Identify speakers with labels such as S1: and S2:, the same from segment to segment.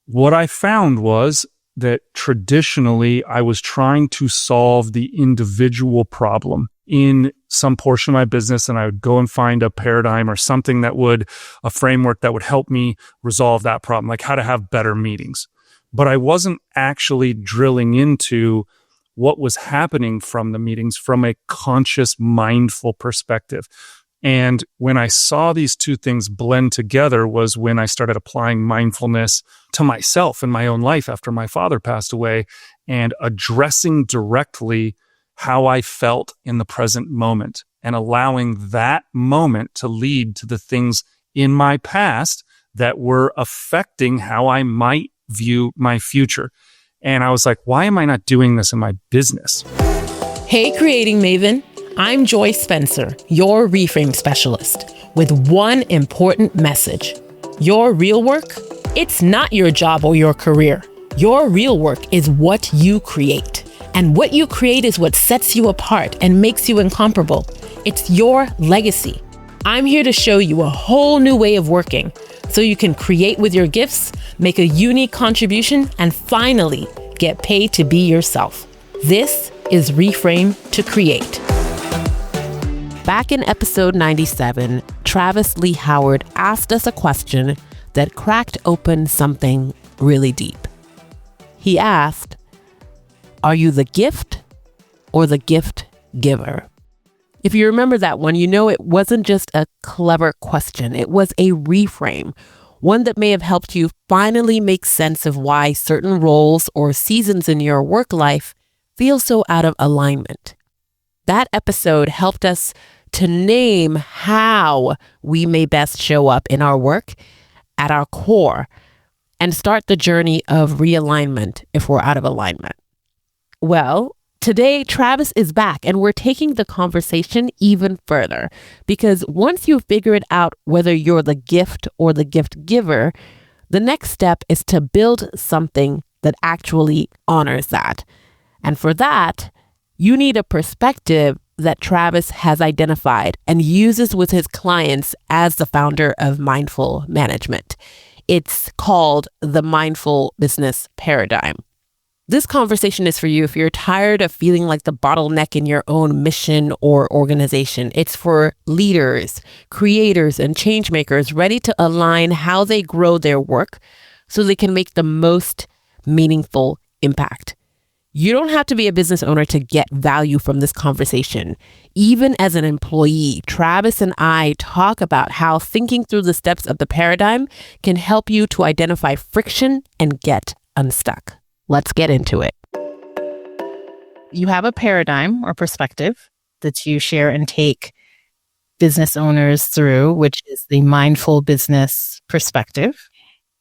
S1: what I found was that traditionally I was trying to solve the individual problem in some portion of my business, and I would go and find a paradigm or something a framework that would help me resolve that problem, like how to have better meetings. But I wasn't actually drilling into what was happening from the meetings from a conscious, mindful perspective. And when I saw these two things blend together was when I started applying mindfulness to myself in my own life after my father passed away and addressing directly how I felt in the present moment and allowing that moment to lead to the things in my past that were affecting how I might view my future. And I was like, why am I not doing this in my business?
S2: Hey, Creating Maven. I'm Joy Spencer, your reframe specialist, with one important message. Your real work, it's not your job or your career. Your real work is what you create. And what you create is what sets you apart and makes you incomparable. It's your legacy. I'm here to show you a whole new way of working so you can create with your gifts, make a unique contribution, and finally get paid to be yourself. This is Reframe to Create. Back in episode 97, Travis Lee Howard asked us a question that cracked open something really deep. He asked, are you the gift or the gift giver? If you remember that one, you know it wasn't just a clever question. It was a reframe, one that may have helped you finally make sense of why certain roles or seasons in your work life feel so out of alignment. That episode helped us to name how we may best show up in our work at our core and start the journey of realignment if we're out of alignment. Well, today Travis is back and we're taking the conversation even further because once you've figured out whether you're the gift or the gift giver, the next step is to build something that actually honors that. And for that, you need a perspective that Travis has identified and uses with his clients as the founder of Mindful Management. It's called the Mindful Business Paradigm. This conversation is for you if you're tired of feeling like the bottleneck in your own mission or organization. It's for leaders, creators, and changemakers ready to align how they grow their work so they can make the most meaningful impact. You don't have to be a business owner to get value from this conversation. Even as an employee, Travis and I talk about how thinking through the steps of the paradigm can help you to identify friction and get unstuck. Let's get into it. You have a paradigm or perspective that you share and take business owners through, which is the mindful business perspective.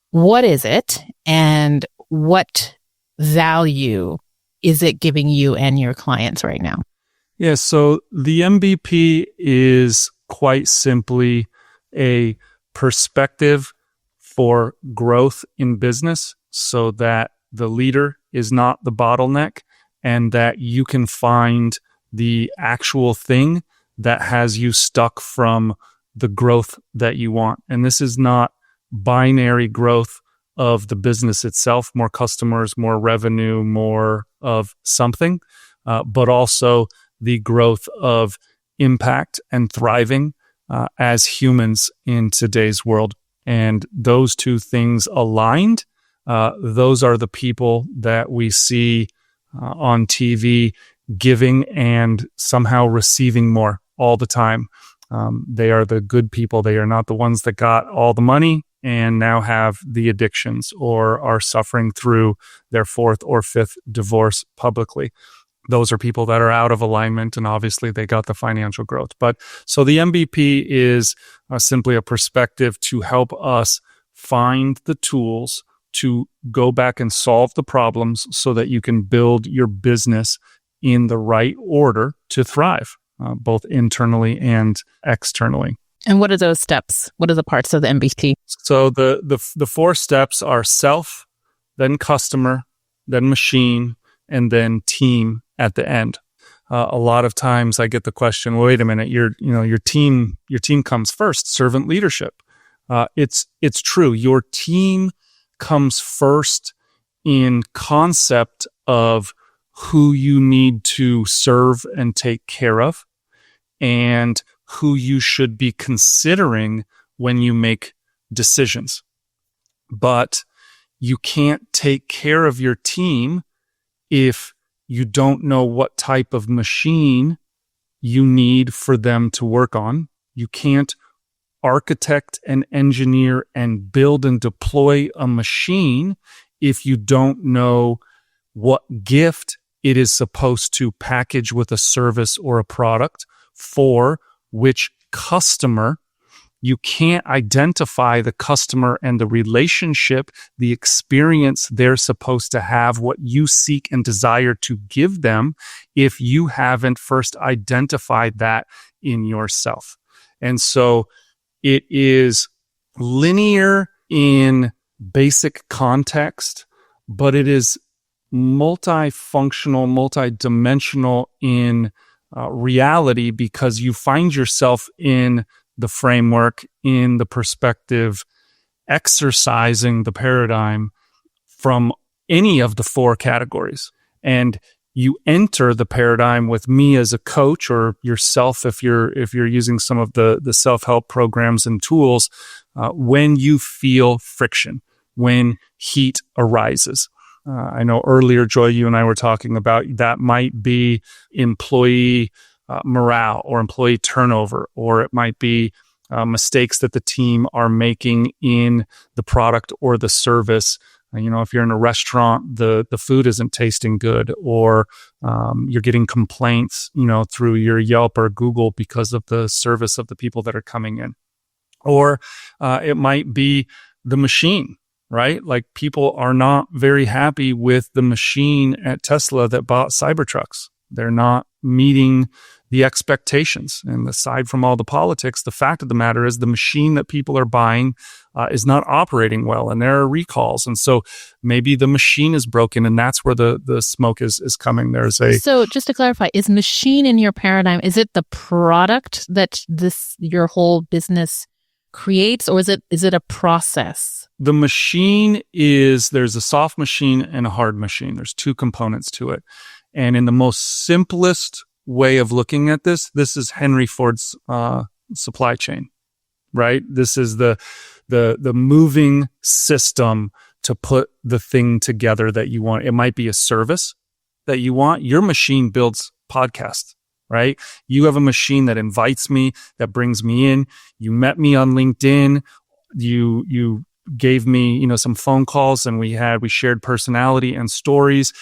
S2: What is it and what value is it giving you and your clients right now?
S1: Yeah, so the MBP is quite simply a perspective for growth in business so that the leader is not the bottleneck and that you can find the actual thing that has you stuck from the growth that you want. And this is not binary growth of the business itself, more customers, more revenue, more of something, but also the growth of impact and thriving as humans in today's world. And those two things aligned, those are the people that we see on TV giving and somehow receiving more all the time. They are the good people. They are not the ones that got all the money and now have the addictions or are suffering through their fourth or fifth divorce publicly. Those are people that are out of alignment, and obviously they got the financial growth. But so the MVP is simply a perspective to help us find the tools to go back and solve the problems so that you can build your business in the right order to thrive, both internally and externally.
S3: And what are those steps? What are the parts of the MVP?
S1: So the four steps are self, then customer, then machine, and then team at the end. A lot of times I get the question, well, wait a minute, your team comes first, servant leadership. It's true. Your team comes first in concept of who you need to serve and take care of and who you should be considering when you make decisions. But you can't take care of your team if you don't know what type of machine you need for them to work on. You can't architect and engineer and build and deploy a machine if you don't know what gift it is supposed to package with a service or a product for which customer. You can't identify the customer and the relationship, the experience they're supposed to have, what you seek and desire to give them, if you haven't first identified that in yourself. And so it is linear in basic context, but it is multifunctional, multidimensional in reality, because you find yourself in the framework, in the perspective, exercising the paradigm from any of the four categories. And you enter the paradigm with me as a coach, or yourself if you're using some of the self-help programs and tools, when you feel friction, when heat arises. I know earlier, Joy, you and I were talking about that might be employee morale or employee turnover, or it might be mistakes that the team are making in the product or the service. If you're in a restaurant, the food isn't tasting good, or you're getting complaints, through your Yelp or Google because of the service of the people that are coming in. Or it might be the machine, right? Like, people are not very happy with the machine at Tesla that bought Cybertrucks. They're not meeting the expectations. And aside from all the politics, the fact of the matter is the machine that people are buying is not operating well, and there are recalls. And so maybe the machine is broken, and that's where the smoke is coming.
S3: So just to clarify, is machine in your paradigm, is it the product that your whole business creates, or is it a process?
S1: The machine there's a soft machine and a hard machine. There's two components to it. And in the most simplest way of looking at this is Henry Ford's supply chain, right? This is the moving system to put the thing together that you want. It might be a service that you want. Your machine builds podcasts, right? You have a machine that invites me, that brings me in. You met me on LinkedIn. You gave me, some phone calls, and we shared personality and stories.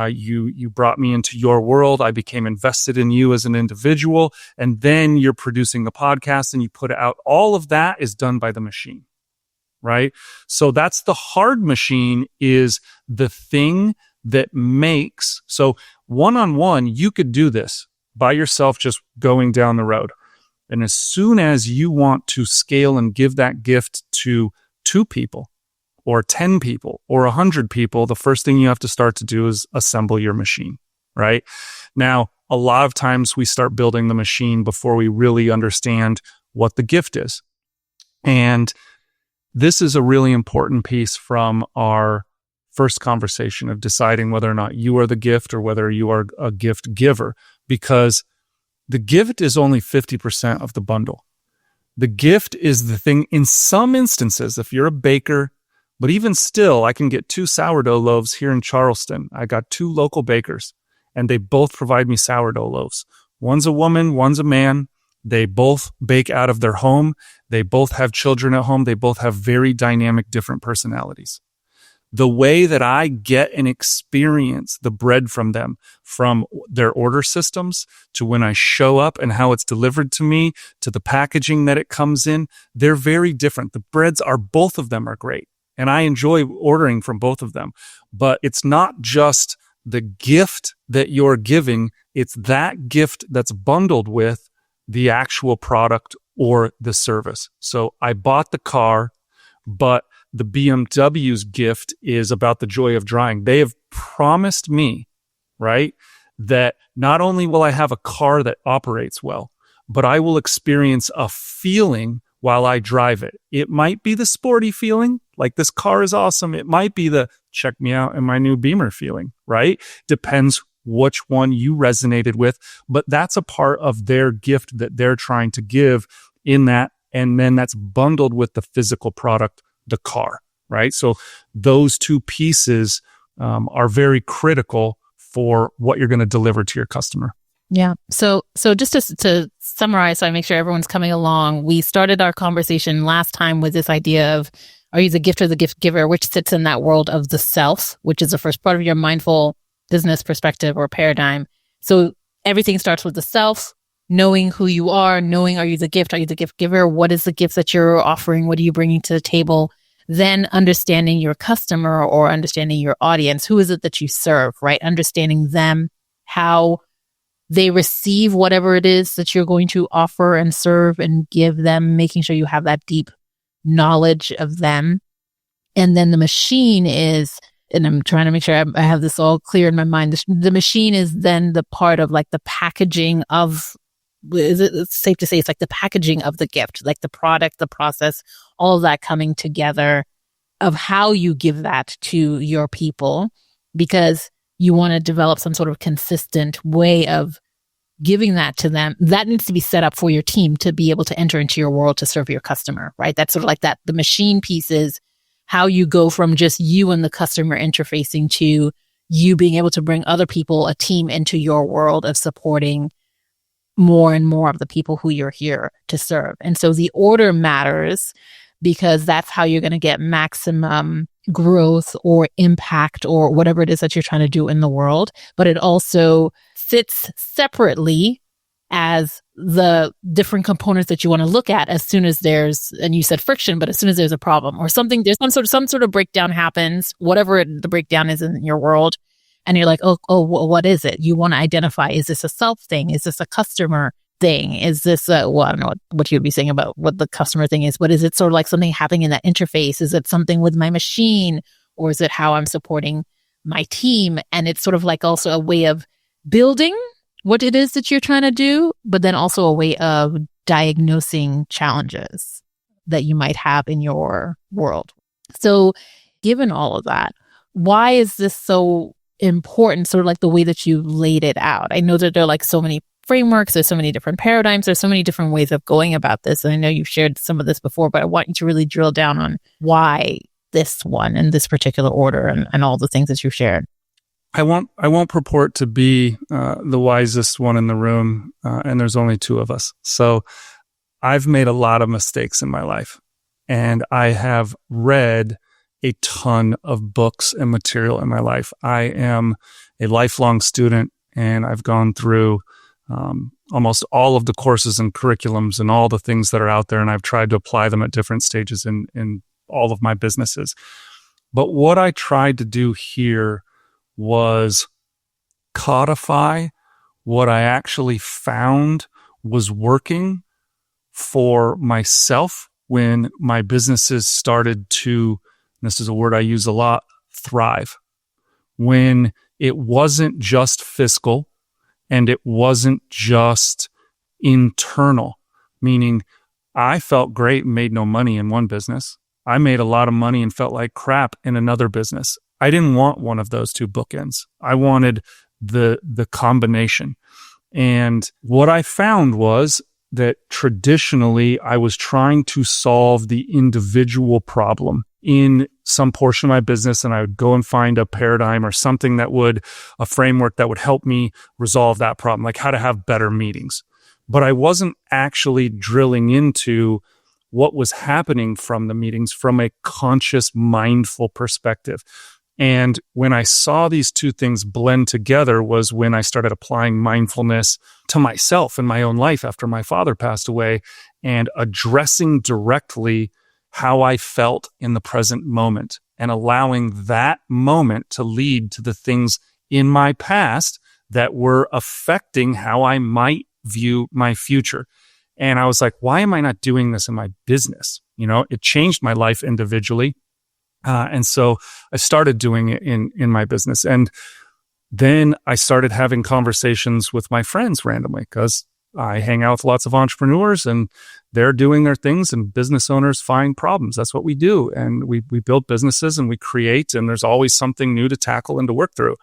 S1: You brought me into your world. I became invested in you as an individual. And then you're producing the podcast and you put it out. All of that is done by the machine, right? So that's the hard machine, is the thing that makes. So one-on-one, you could do this by yourself, just going down the road. And as soon as you want to scale and give that gift to 2 people or 10 people or 100 people, the first thing you have to start to do is assemble your machine, right? Now, a lot of times we start building the machine before we really understand what the gift is. And this is a really important piece from our first conversation of deciding whether or not you are the gift or whether you are a gift giver, because the gift is only 50% of the bundle. The gift is the thing. In some instances, if you're a baker, but even still, I can get 2 sourdough loaves here in Charleston. I got 2 local bakers, and they both provide me sourdough loaves. One's a woman, one's a man. They both bake out of their home. They both have children at home. They both have very dynamic, different personalities. The way that I get and experience the bread from them, from their order systems to when I show up and how it's delivered to me, to the packaging that it comes in, they're very different. The breads both of them are great. And I enjoy ordering from both of them. But it's not just the gift that you're giving. It's that gift that's bundled with the actual product or the service. So I bought the car, but the BMW's gift is about the joy of drying. They have promised me, right, that not only will I have a car that operates well, but I will experience a feeling while I drive it. It might be the sporty feeling, Like, this car is awesome. It might be the check me out in my new Beamer feeling, right? Depends which one you resonated with, but that's a part of their gift that they're trying to give in that. And then that's bundled with the physical product, the car, right? So those two pieces are very critical for what you're going to deliver to your customer.
S3: Yeah. So just to summarize, so I make sure everyone's coming along, we started our conversation last time with this idea of, are you the gift or the gift giver, which sits in that world of the self, which is the first part of your mindful business perspective or paradigm. So everything starts with the self, knowing who you are, knowing, are you the gift? Are you the gift giver? What is the gift that you're offering? What are you bringing to the table? Then understanding your customer or understanding your audience. Who is it that you serve, right? Understanding them, how they receive whatever it is that you're going to offer and serve and give them, making sure you have that deep knowledge of them. And then the machine is, and I'm trying to make sure I have this all clear in my mind. The machine is then the part of like the packaging of, it's safe to say it's like the packaging of the gift, like the product, the process, all of that coming together of how you give that to your people, because you want to develop some sort of consistent way of giving that to them. That needs to be set up for your team to be able to enter into your world to serve your customer, right? That's sort of like that. The machine piece is how you go from just you and the customer interfacing to you being able to bring other people, a team into your world of supporting more and more of the people who you're here to serve. And so the order matters because that's how you're going to get maximum growth or impact or whatever it is that you're trying to do in the world. But it also sits separately as the different components that you want to look at as soon as there's, and you said friction, but as soon as there's a problem or something, there's some sort of breakdown happens, whatever the breakdown is in your world. And you're like, oh, what is it? You want to identify, is this a self thing? Is this a customer thing? Is this I don't know what you'd be saying about what the customer thing is, but is it sort of like something happening in that interface? Is it something with my machine, or is it how I'm supporting my team? And it's sort of like also a way of building what it is that you're trying to do, but then also a way of diagnosing challenges that you might have in your world. So given all of that, why is this so important, sort of like the way that you laid it out? I know that there are like so many frameworks, there's so many different paradigms, there's so many different ways of going about this. And I know you've shared some of this before, but I want you to really drill down on why this one in this particular order and all the things that you've shared.
S1: I won't purport to be the wisest one in the room, and there's only two of us. So I've made a lot of mistakes in my life, and I have read a ton of books and material in my life. I am a lifelong student, and I've gone through almost all of the courses and curriculums and all the things that are out there, and I've tried to apply them at different stages in all of my businesses. But what I tried to do here was codify what I actually found was working for myself when my businesses started to, this is a word I use a lot, thrive. When it wasn't just fiscal and it wasn't just internal, meaning I felt great and made no money in one business. I made a lot of money and felt like crap in another business. I didn't want one of those two bookends. I wanted the combination. And what I found was that traditionally I was trying to solve the individual problem in some portion of my business, and I would go and find a paradigm or something a framework that would help me resolve that problem, like how to have better meetings. But I wasn't actually drilling into what was happening from the meetings from a conscious, mindful perspective. And when I saw these two things blend together was when I started applying mindfulness to myself in my own life after my father passed away and addressing directly how I felt in the present moment and allowing that moment to lead to the things in my past that were affecting how I might view my future. And I was like, why am I not doing this in my business? You know, it changed my life individually. And so I started doing it in my business. And then I started having conversations with my friends randomly because I hang out with lots of entrepreneurs and they're doing their things, and business owners find problems. That's what we do. And we build businesses and we create, and there's always something new to tackle and to work through.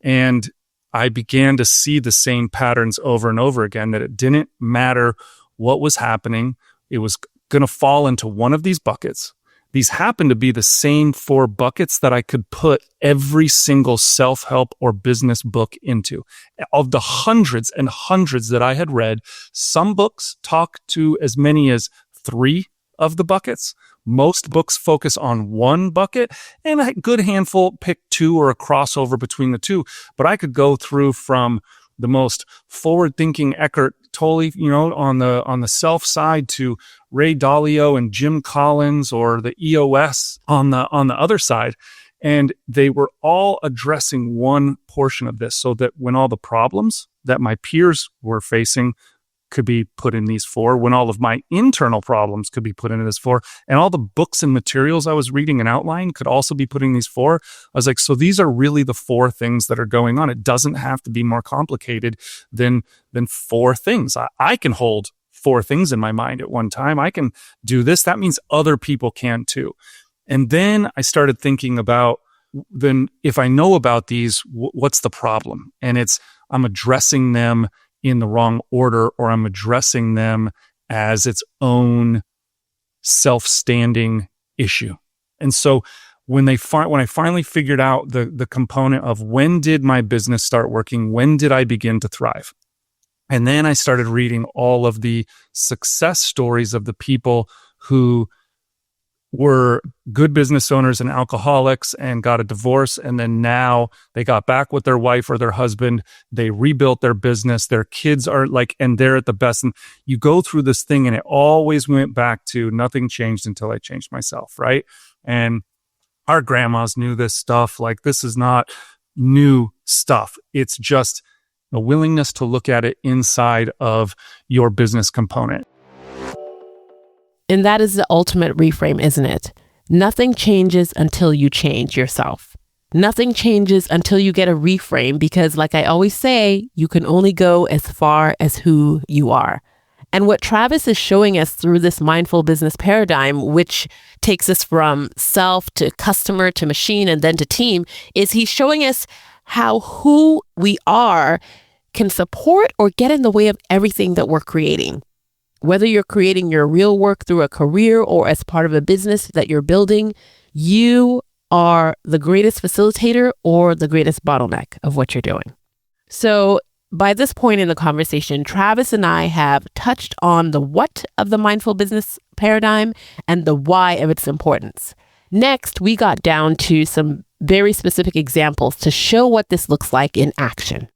S1: And I began to see the same patterns over and over again, that it didn't matter what was happening. It was going to fall into one of these buckets. These happen to be the same 4 buckets that I could put every single self-help or business book into. Of the hundreds and hundreds that I had read, some books talk to as many as 3 of the buckets. Most books focus on 1 bucket, and a good handful pick 2 or a crossover between the 2. But I could go through from the most forward-thinking Eckhart Tolle, on the self side, to Ray Dalio and Jim Collins, or the EOS on the other side. And they were all addressing one portion of this, so that when all the problems that my peers were facing could be put in these 4, when all of my internal problems could be put into this 4, and all the books and materials I was reading and outline could also be put in these 4. I was like, so these are really the 4 things that are going on. It doesn't have to be more complicated than 4 things. I can hold 4 things in my mind at one time. I can do this. That means other people can too. And then I started thinking about, then if I know about these, what's the problem? And I'm addressing them in the wrong order, or I'm addressing them as its own self-standing issue. And so when I finally figured out the component of when did my business start working, when did I begin to thrive? And then I started reading all of the success stories of the people who were good business owners and alcoholics and got a divorce, and then now they got back with their wife or their husband, they rebuilt their business, their kids are and they're at the best. And you go through this thing, and it always went back to nothing changed until I changed myself, right? And our grandmas knew this stuff. This is not new stuff. It's just a willingness to look at it inside of your business component.
S2: And that is the ultimate reframe, isn't it? Nothing changes until you change yourself. Nothing changes until you get a reframe, because like I always say, you can only go as far as who you are. And what Travis is showing us through this mindful business paradigm, which takes us from self to customer to machine and then to team, is he's showing us how who we are can support or get in the way of everything that we're creating. Whether you're creating your real work through a career or as part of a business that you're building, you are the greatest facilitator or the greatest bottleneck of what you're doing. So by this point in the conversation, Travis and I have touched on the what of the mindful business paradigm and the why of its importance. Next, we got down to some very specific examples to show what this looks like in action.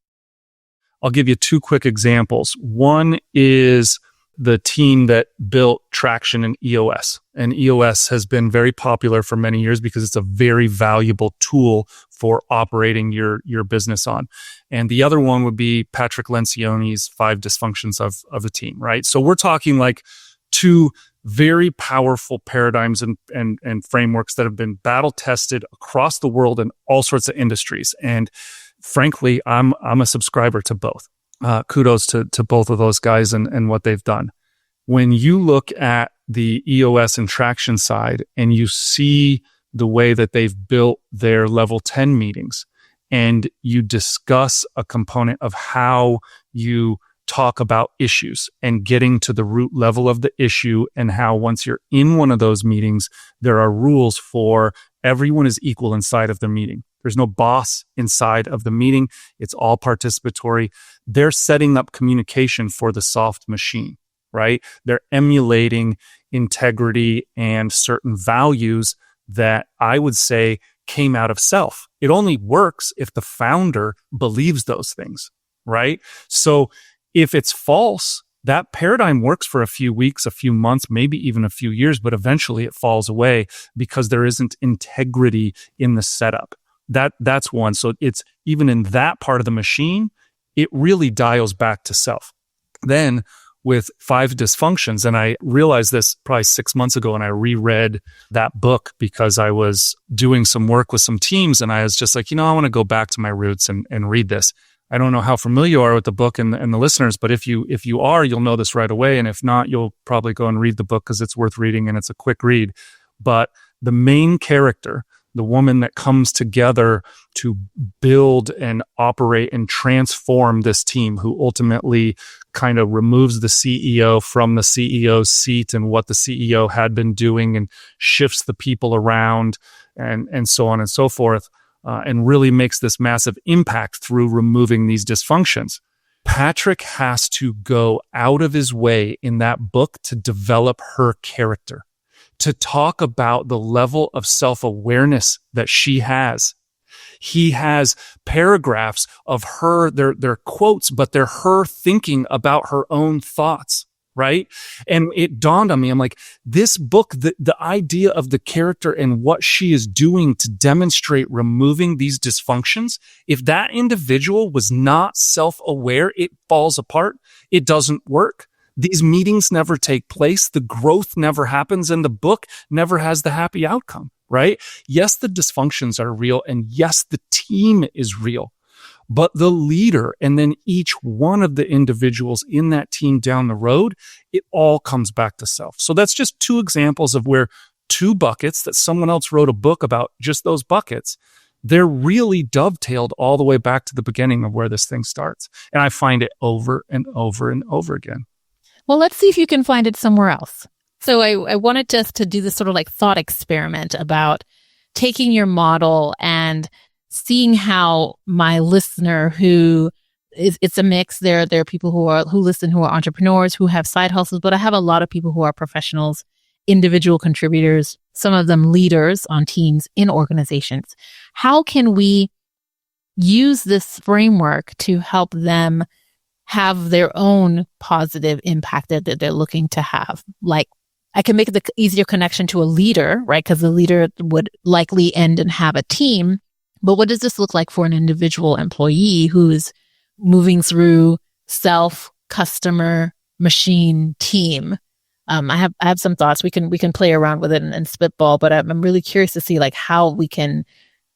S1: I'll give you 2 quick examples. One is the team that built Traction and EOS. And EOS has been very popular for many years because it's a very valuable tool for operating your business on. And the other one would be Patrick Lencioni's 5 dysfunctions of a team, right? So we're talking 2 very powerful paradigms and frameworks that have been battle tested across the world in all sorts of industries. And frankly, I'm a subscriber to both. Kudos to both of those guys and what they've done. When you look at the EOS and Traction side and you see the way that they've built their level 10 meetings, and you discuss a component of how you talk about issues and getting to the root level of the issue, and how once you're in one of those meetings, there are rules for everyone is equal inside of the meeting. There's no boss inside of the meeting. It's all participatory. They're setting up communication for the soft machine, right? They're emulating integrity and certain values that I would say came out of self. It only works if the founder believes those things, right? So if it's false, that paradigm works for a few weeks, a few months, maybe even a few years, but eventually it falls away because there isn't integrity in the setup. That's one. So it's even in that part of the machine, it really dials back to self. Then with 5 dysfunctions, and I realized this probably 6 months ago, and I reread that book because I was doing some work with some teams, and I was just like, I want to go back to my roots and read this. I don't know how familiar you are with the book and the listeners, but if you are, you'll know this right away. And if not, you'll probably go and read the book because it's worth reading and it's a quick read. But the main character, the woman that comes together to build and operate and transform this team, who ultimately kind of removes the CEO from the CEO's seat and what the CEO had been doing and shifts the people around and so on and so forth, and really makes this massive impact through removing these dysfunctions. Patrick has to go out of his way in that book to develop her character, to talk about the level of self-awareness that she has. He has paragraphs of her, they're quotes, but they're her thinking about her own thoughts, right? And it dawned on me, I'm like, this book, the idea of the character and what she is doing to demonstrate removing these dysfunctions, if that individual was not self-aware, it falls apart. It doesn't work. These meetings never take place. The growth never happens, and the book never has the happy outcome, right? Yes, the dysfunctions are real, and yes, the team is real. But the leader and then each one of the individuals in that team down the road, it all comes back to self. So that's just two examples of where two buckets that someone else wrote a book about, just those buckets, they're really dovetailed all the way back to the beginning of where this thing starts. And I find it over and over and over again.
S3: Well, let's see if you can find it somewhere else. So I wanted us to do this sort of like thought experiment about taking your model and seeing how my listener it's a mix. There are people who listen who are entrepreneurs, who have side hustles, but I have a lot of people who are professionals, individual contributors, some of them leaders on teams in organizations. How can we use this framework to help them have their own positive impact that they're looking to have? Like, I can make the easier connection to a leader, right? Because the leader would likely end and have a team. But what does this look like for an individual employee who's moving through self, customer, machine, team? I have some thoughts. We can play around with it and spitball, but I'm really curious to see like how we can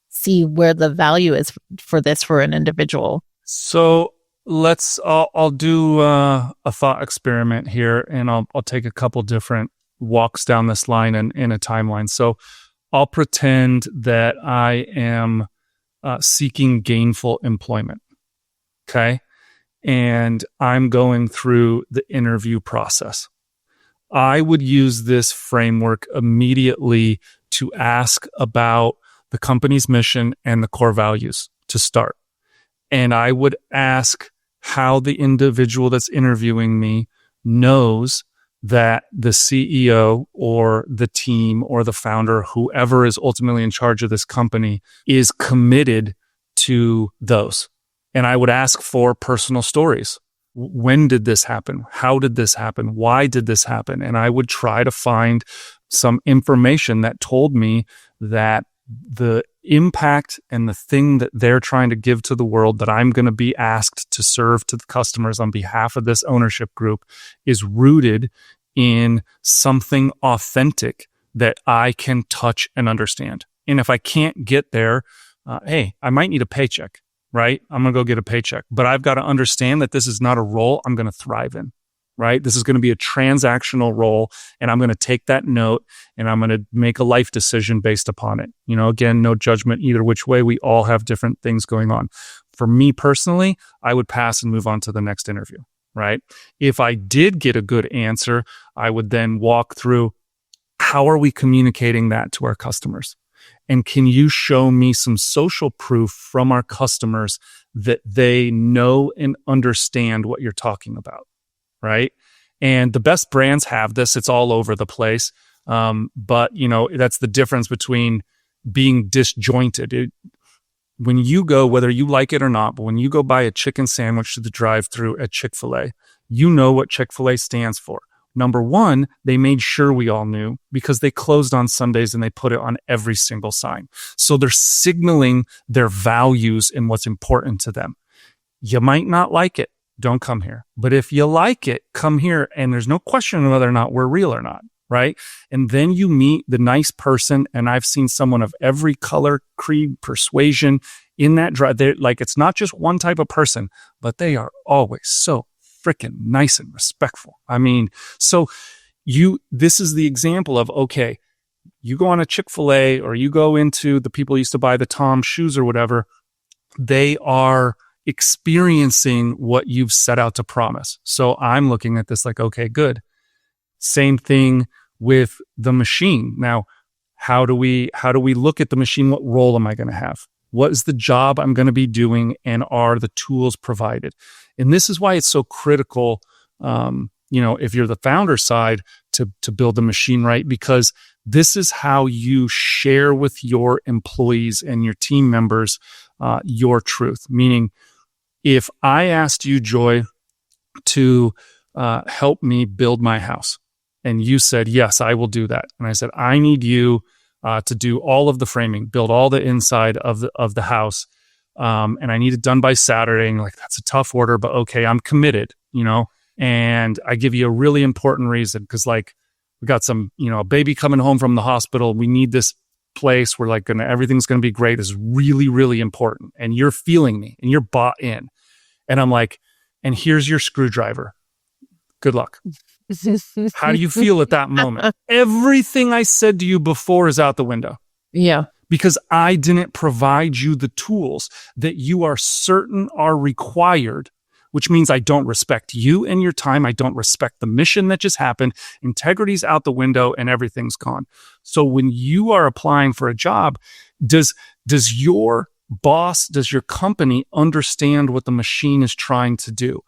S3: see where the value is for this for an individual.
S1: So I'll do a thought experiment here, and I'll take a couple different walks down this line and in a timeline. So I'll pretend that I am seeking gainful employment. Okay. And I'm going through the interview process. I would use this framework immediately to ask about the company's mission and the core values to start. And I would ask how the individual that's interviewing me knows that the CEO or the team or the founder, whoever is ultimately in charge of this company, is committed to those. And I would ask for personal stories. When did this happen? How did this happen? Why did this happen? And I would try to find some information that told me that the impact and the thing that they're trying to give to the world that I'm going to be asked to serve to the customers on behalf of this ownership group is rooted in something authentic that I can touch and understand. And if I can't get there, hey, I might need a paycheck, right? I'm going to go get a paycheck, but I've got to understand that this is not a role I'm going to thrive in. Right? This is going to be a transactional role, and I'm going to take that note and I'm going to make a life decision based upon it. You know, again, no judgment either which way. We all have different things going on. For me personally, I would pass and move on to the next interview, right? If I did get a good answer, I would then walk through how are we communicating that to our customers? And can you show me some social proof from our customers that they know and understand what you're talking about? Right. And the best brands have this. It's all over the place. But, you know, that's the difference between being disjointed. When you go, whether you like it or not, but when you go buy a chicken sandwich to the drive-thru at Chick-fil-A, you know what Chick-fil-A stands for. Number one, they made sure we all knew because they closed on Sundays and they put it on every single sign. So they're signaling their values and what's important to them. You might not like it. Don't come here. But if you like it, come here. And there's no question whether or not we're real or not, right? And then you meet the nice person. And I've seen someone of every color, creed, persuasion in that drive. They're like, it's not just one type of person, but they are always so freaking nice and respectful. I mean, so this is the example of, okay, you go on a Chick-fil-A or you go into the people who used to buy the Tom shoes or whatever, they are experiencing what you've set out to promise. So I'm looking at this like, okay, good. Same thing with the machine. Now, how do we look at the machine? What role am I going to have? What is the job I'm going to be doing? And are the tools provided? And this is why it's so critical, if you're the founder side, to build the machine right, because this is how you share with your employees and your team members your truth. Meaning, if I asked you, Joy, to help me build my house, and you said, yes, I will do that. And I said, I need you to do all of the framing, build all the inside of the house. And I need it done by Saturday. And like, that's a tough order, but okay, I'm committed, and I give you a really important reason. Cause like we got some, a baby coming home from the hospital. We need this place. We're like everything's going to be great. It's really, really important. And you're feeling me and you're bought in. And I'm like, and here's your screwdriver. Good luck. How do you feel at that moment? Everything I said to you before is out the window.
S3: Yeah.
S1: Because I didn't provide you the tools that you are certain are required, which means I don't respect you and your time. I don't respect the mission that just happened. Integrity's out the window and everything's gone. So when you are applying for a job, does your boss, does your company understand what the machine is trying to do?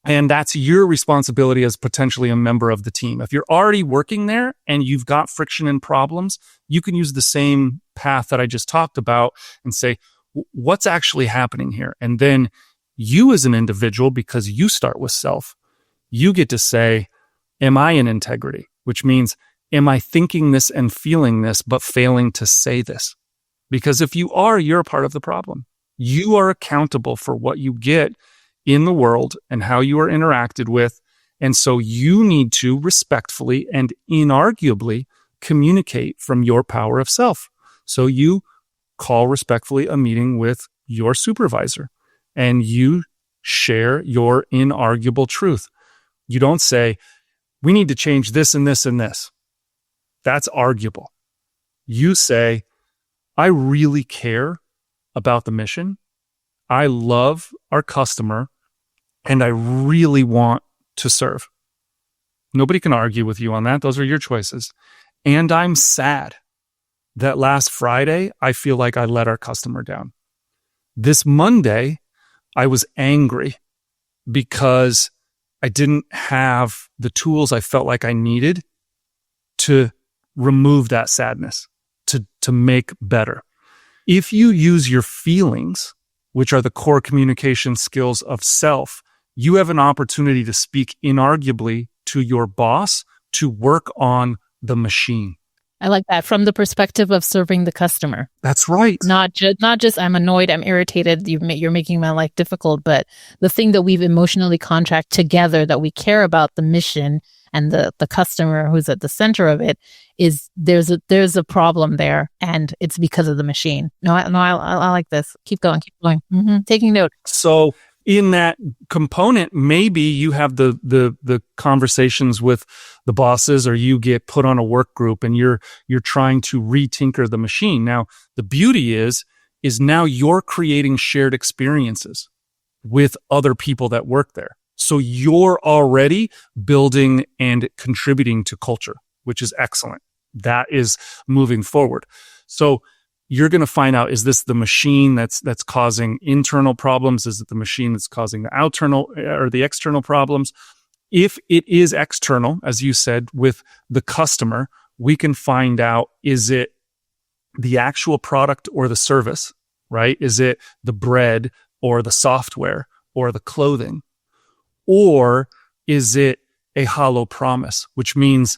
S1: And that's your responsibility as potentially a member of the team. If you're already working there and you've got friction and problems, you can use the same path that I just talked about and say, what's actually happening here? And then you as an individual, because you start with self, you get to say, am I in integrity? Which means, am I thinking this and feeling this, but failing to say this? Because if you are, you're a part of the problem. You are accountable for what you get in the world and how you are interacted with. And so you need to respectfully and inarguably communicate from your power of self. So you call respectfully a meeting with your supervisor and you share your inarguable truth. You don't say, we need to change this and this and this. That's arguable. You say, I really care about the mission. I love our customer and I really want to serve. Nobody can argue with you on that. Those are your choices. And I'm sad that last Friday, I feel like I let our customer down. This Monday, I was angry because I didn't have the tools I felt like I needed to remove that sadness, to make better. If you use your feelings, which are the core communication skills of self, you have an opportunity to speak inarguably to your boss to work on the machine.
S3: I like that from the perspective of serving the customer.
S1: That's right.
S3: Not just I'm annoyed, I'm irritated, you're making my life difficult, but the thing that we've emotionally contract together, that we care about the mission and the customer who's at the center of it, is there's a problem there, and it's because of the machine. I like this. Keep going. Mm-hmm. Taking note.
S1: So in that component, maybe you have the conversations with the bosses, or you get put on a work group and you're trying to retinker the machine. Now, the beauty is now you're creating shared experiences with other people that work there. So you're already building and contributing to culture, which is excellent. That is moving forward. So you're going to find out, is this the machine that's causing internal problems? Is it the machine that's causing the external or the external problems? If it is external, as you said, with the customer, we can find out, is it the actual product or the service, right? Is it the bread or the software or the clothing? Or is it a hollow promise, which means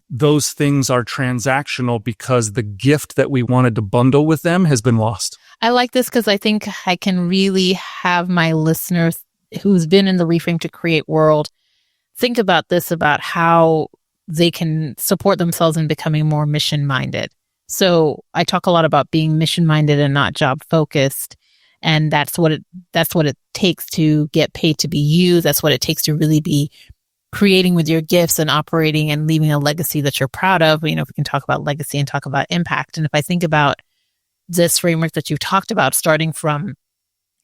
S1: those things are transactional because the gift that we wanted to bundle with them has been lost?
S3: I like this because I think I can really have my listeners who's been in the Reframe to Create world think about this, about how they can support themselves in becoming more mission-minded. So I talk a lot about being mission minded and not job focused. And that's what it takes to get paid to be used. That's what it takes to really be creating with your gifts and operating and leaving a legacy that you're proud of. You know, if we can talk about legacy and talk about impact. And if I think about this framework that you've talked about, starting from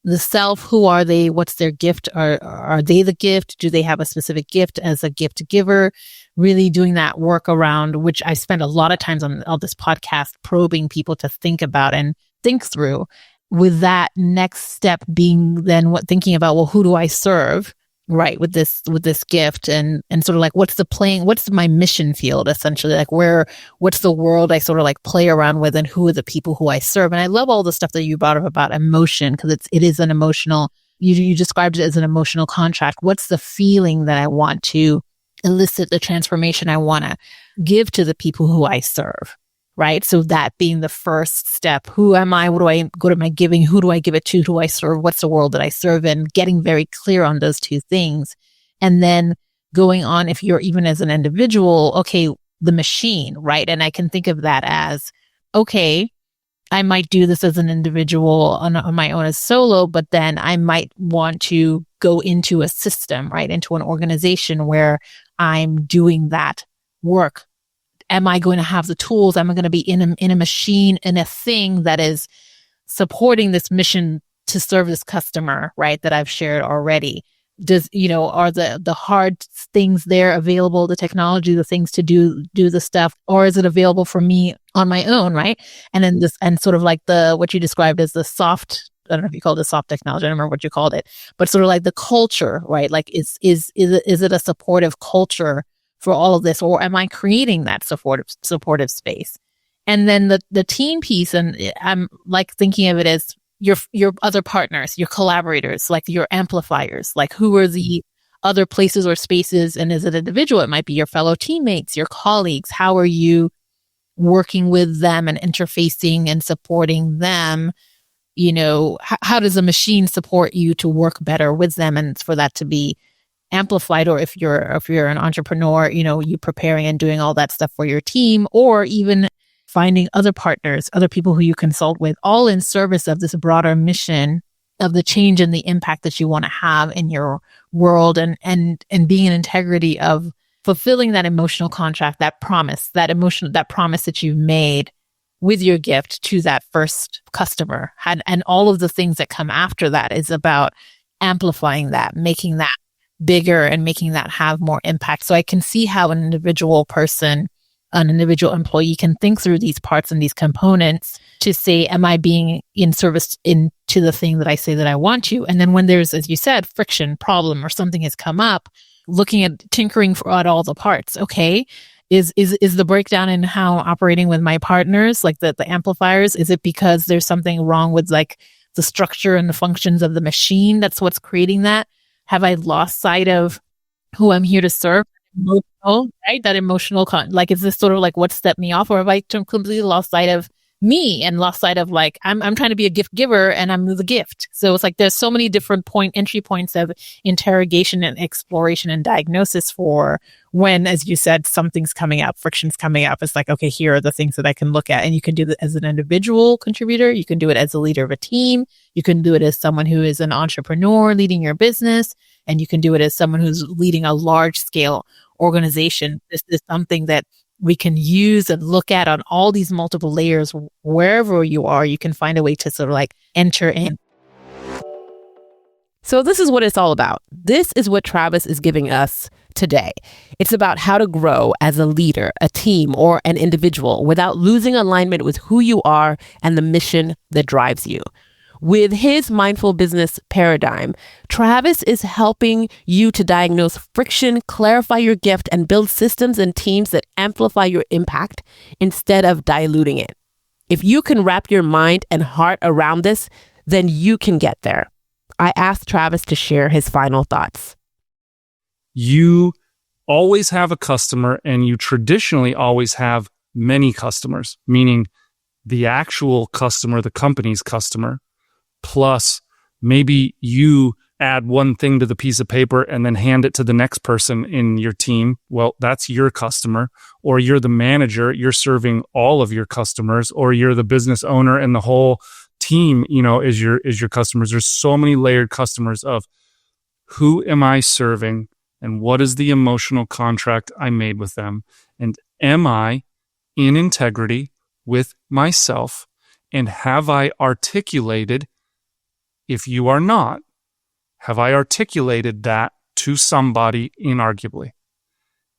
S3: the self, who are they? What's their gift? Are they the gift? Do they have a specific gift as a gift giver? Really doing that work around, which I spend a lot of times on this podcast probing people to think about and think through, with that next step being then thinking about, well, who do I serve? Right, with this gift, and sort of like what's my mission field, essentially, like what's the world I sort of like play around with, and who are the people who I serve. And I love all the stuff that you brought up about emotion, because it is an emotional, you described it as an emotional contract. What's the feeling that I want to elicit, the transformation I want to give to the people who I serve? Right. So that being the first step. Who am I? What do I go to my giving? Who do I give it to? Who do I serve? What's the world that I serve in? Getting very clear on those two things. And then going on, if you're even as an individual, okay, the machine, right? And I can think of that as, okay, I might do this as an individual on my own as solo, but then I might want to go into a system, right? Into an organization where I'm doing that work. Am I going to have the tools? Am I going to be in a machine, in a thing that is supporting this mission to serve this customer, right? That I've shared already. Are the hard things there available, the technology, the things to do the stuff, or is it available for me on my own, right? And then and sort of like what you described as the soft, I don't know if you called it soft technology, I don't remember what you called it, but sort of like the culture, right? Like is it a supportive culture for all of this, or am I creating that supportive space? And then the team piece, and I'm like thinking of it as your other partners, your collaborators, like your amplifiers, like who are the other places or spaces, and as an individual, it might be your fellow teammates, your colleagues. How are you working with them and interfacing and supporting them? You know, how does a machine support you to work better with them, and for that to be amplified? Or if you're an entrepreneur, you know, you preparing and doing all that stuff for your team, or even finding other partners, other people who you consult with, all in service of this broader mission of the change and the impact that you want to have in your world, and being in integrity of fulfilling that emotional contract, that promise that you've made with your gift to that first customer. And all of the things that come after that is about amplifying that, making that bigger and making that have more impact. So I can see how an individual employee can think through these parts and these components to say, am I being in service into the thing that I say that I want to? And then when there's, as you said, friction, problem, or something has come up, looking at tinkering at all the parts. Okay, is the breakdown in how I'm operating with my partners, like the amplifiers, is it because there's something wrong with like the structure and the functions of the machine that's what's creating that? Have I lost sight of who I'm here to serve? Emotional, right? That emotional, like, is this sort of like what stepped me off, or have I completely lost sight of me and lost sight of like, I'm trying to be a gift giver and I'm the gift. So it's like, there's so many different entry points of interrogation and exploration and diagnosis for when, as you said, something's coming up, friction's coming up. It's like, okay, here are the things that I can look at. And you can do that as an individual contributor. You can do it as a leader of a team. You can do it as someone who is an entrepreneur leading your business. And you can do it as someone who's leading a large scale organization. This is something that we can use and look at on all these multiple layers. Wherever you are, you can find a way to sort of like enter in.
S2: So this is what it's all about. This is what Travis is giving us today. It's about how to grow as a leader, a team, or an individual without losing alignment with who you are and the mission that drives you. With his mindful business paradigm, Travis is helping you to diagnose friction, clarify your gift, and build systems and teams that amplify your impact instead of diluting it. If you can wrap your mind and heart around this, then you can get there. I asked Travis to share his final thoughts.
S1: You always have a customer, and you traditionally always have many customers, meaning the actual customer, the company's customer, plus maybe you add one thing to the piece of paper and then hand it to the next person in your team, well, that's your customer. Or you're the manager, you're serving all of your customers, or you're the business owner and the whole team, is your customers. There's so many layered customers of who am I serving and what is the emotional contract I made with them? And am I in integrity with myself? And have I articulated, if you are not, have I articulated that to somebody inarguably?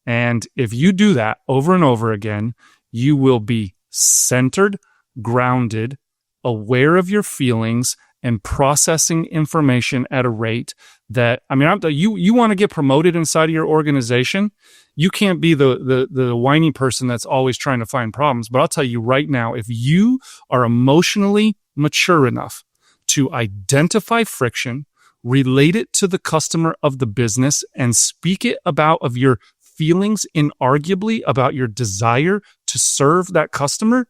S1: And if you do that over and over again, you will be centered, grounded, aware of your feelings, and processing information at a rate that, you want to get promoted inside of your organization. You can't be the whiny person that's always trying to find problems. But I'll tell you right now, if you are emotionally mature enough to identify friction, relate it to the customer of the business, and speak it of your feelings inarguably about your desire to serve that customer,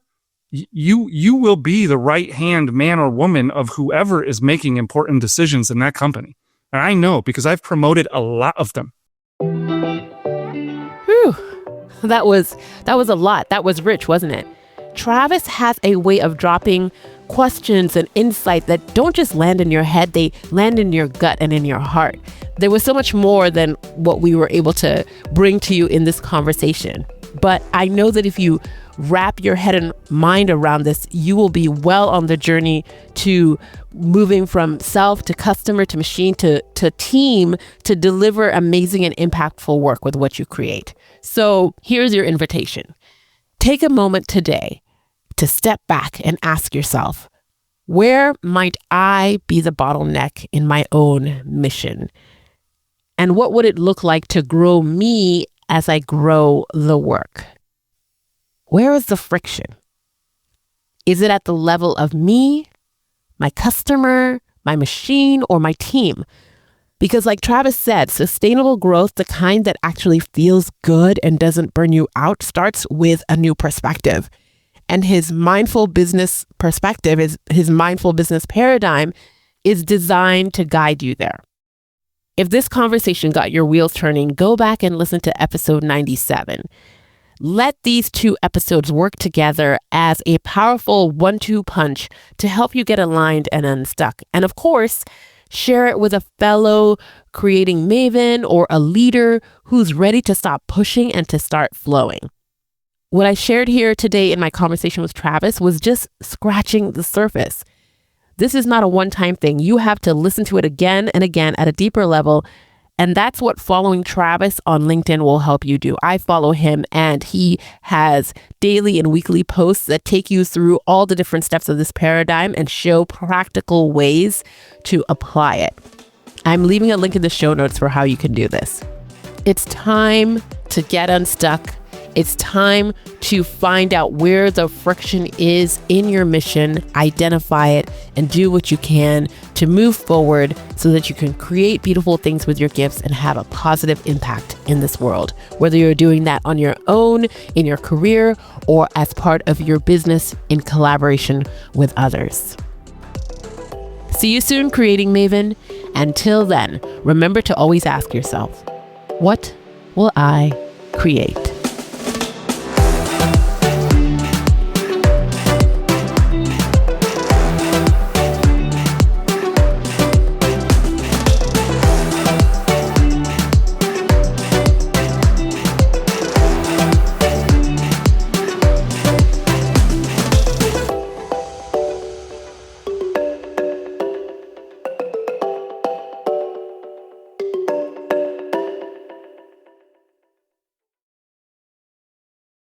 S1: you will be the right-hand man or woman of whoever is making important decisions in that company. And I know because I've promoted a lot of them.
S2: Whew. That was a lot. That was rich, wasn't it? Travis has a way of dropping questions and insight that don't just land in your head, they land in your gut and in your heart. There was so much more than what we were able to bring to you in this conversation. But I know that if you wrap your head and mind around this, you will be well on the journey to moving from self to customer to machine to team to deliver amazing and impactful work with what you create. So here's your invitation. Take a moment today to step back and ask yourself, where might I be the bottleneck in my own mission? And what would it look like to grow me as I grow the work? Where is the friction? Is it at the level of me, my customer, my machine, or my team? Because like Travis said, sustainable growth, the kind that actually feels good and doesn't burn you out, starts with a new perspective. And his mindful business perspective, his mindful business paradigm is designed to guide you there. If this conversation got your wheels turning, go back and listen to episode 97. Let these two episodes work together as a powerful 1-2 punch to help you get aligned and unstuck. And of course, share it with a fellow creating maven or a leader who's ready to stop pushing and to start flowing. What I shared here today in my conversation with Travis was just scratching the surface. This is not a one-time thing. You have to listen to it again and again at a deeper level. And that's what following Travis on LinkedIn will help you do. I follow him and he has daily and weekly posts that take you through all the different steps of this paradigm and show practical ways to apply it. I'm leaving a link in the show notes for how you can do this. It's time to get unstuck. It's time to find out where the friction is in your mission, identify it, and do what you can to move forward so that you can create beautiful things with your gifts and have a positive impact in this world. Whether you're doing that on your own, in your career, or as part of your business in collaboration with others. See you soon, Creating Maven. Until then, remember to always ask yourself, what will I create?